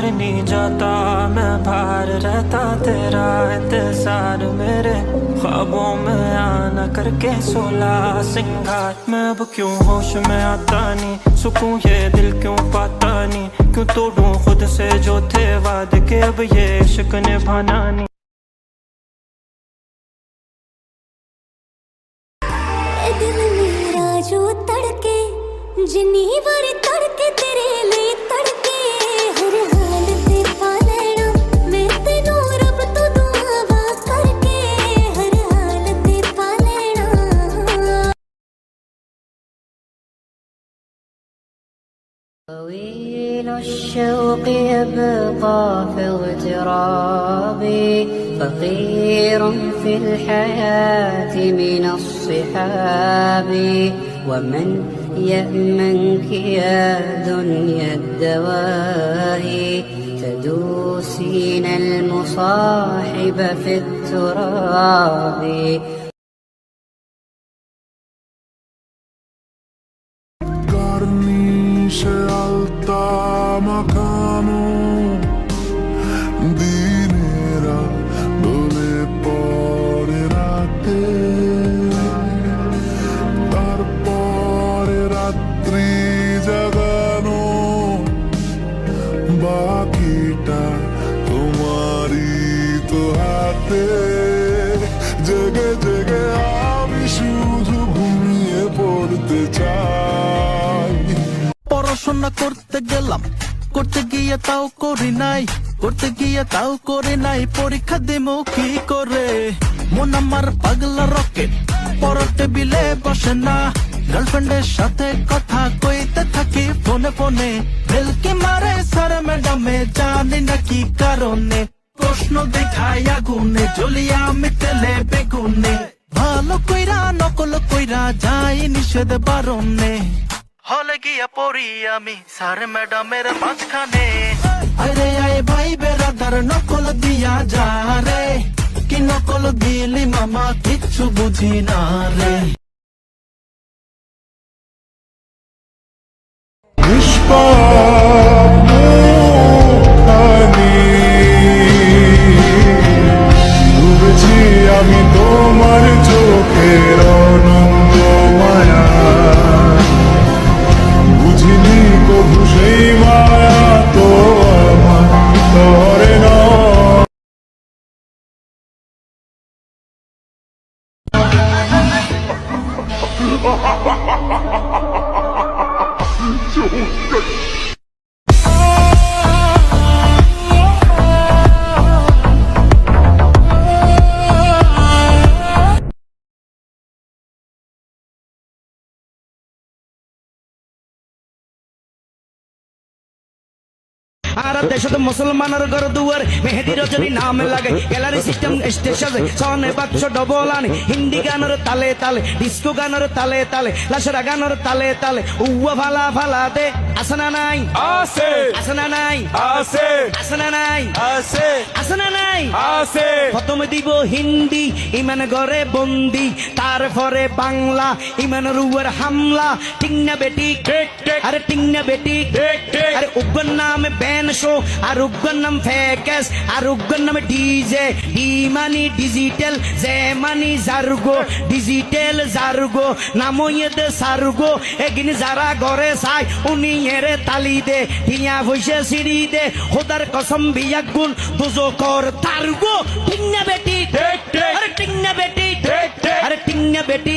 घर नहीं जाता मैं बाहर रहता तेरा इंतजार मेरे ख्वाबों में आना करके सोला सिंगार मैं अब क्यों होश में आता नहीं सुकून ये दिल क्यों पाता नहीं क्यों तोड़ूं खुद से जो थे वादे के अब ये इश्क निभाना नहीं दिल मेरा जो तड़के जिन्नी बारी तड़के तेरे लिए तड़के हर हाल ते पा लेना मैं तेनू रब तो दुआ करके हर हाल ते पा लेना طويل الشوق يبقى في اغترابي فقير في الحياة من الصحاب ومن يأمنك يا دنيا الدواهي تدوسين المصاحب في التراب Garnisce alta macamo dinera dove porerate তারপরে রাত্রি জাগানো বাকিটা তোমারই তো হাতে জেগে জেগে আমি শুধু ঘুমিয়ে পড়তে চাই পড়াশোনা করতে গেলাম করতে গিয়ে তাও করি নাই করতে গিয়ে তাও করে নাই পরীক্ষা দেবো কি করে মন আমার পাগলা রকেট পড়ার টেবিলে বসে না গার্লফ্রেন্ডের সাথে কথা কইতে থাকি ফোনে ফোনে বেলকে মারে স্যার ম্যাডামে জানি না কি কারণে প্রশ্ন দেখায় আগুনে জ্বলিয়ে আমি তেলে বেগুনে ভালো কইরা নকল কইরা যাই নিষেধ বারণে হলে গিয়া পড়ি আমি স্যার ম্যাডামের মাঝখানে আরে আয় ভাই বেরাদার নকল দিয়া যা রে কি নকল দিলি মামা কিচ্ছু বুঝি না রে নিষ্পাপ মুখখানি ডুবেছি আমি তোমার চোখের অনন্ত মায়া বুঝিনি কবু সেই মায়া তো আমার তরে নয় আর দেশত মুসলমানের ঘর দুয়ার মেহেদি রজনী নাম লাগে গ্যালারি সিস্টেম স্টেশন সনে বাক্স ডবল আনি হিন্দি গানের তালে তালে ডিস্কো গানের তালে তালে লাশরা গানের তালে তালে উয়া ভালা ভালা দে আসনা নাই আছে আসনা নাই আছে আসনা নাই আছে আসনা নাই আছে প্রথমে দিব হিন্দি ইমান ঘরে বন্দি তারপরে বাংলা ইমানের উপর হামলা ঠিক না বেটি আরে ঠিক না বেটি আরে উগ্র নাম ব্যান শো আর উগ্র নাম ফেকেস আর উগ্র নাম ডিজে ডি মানি ডিজিটাল জে মানি জার্গো ডিজিটাল জার্গো নামইয়েতে সার্গো এগিনি যারা ঘরে চাই উনি এরে তালি দে টিয়া ভইসে সিঁড়ি দে খোদার কসম বিয়া গুণ দুজো কর তার্গো ঠিক না বেটি আরে ঠিক না বেটি আরে ঠিক না বেটি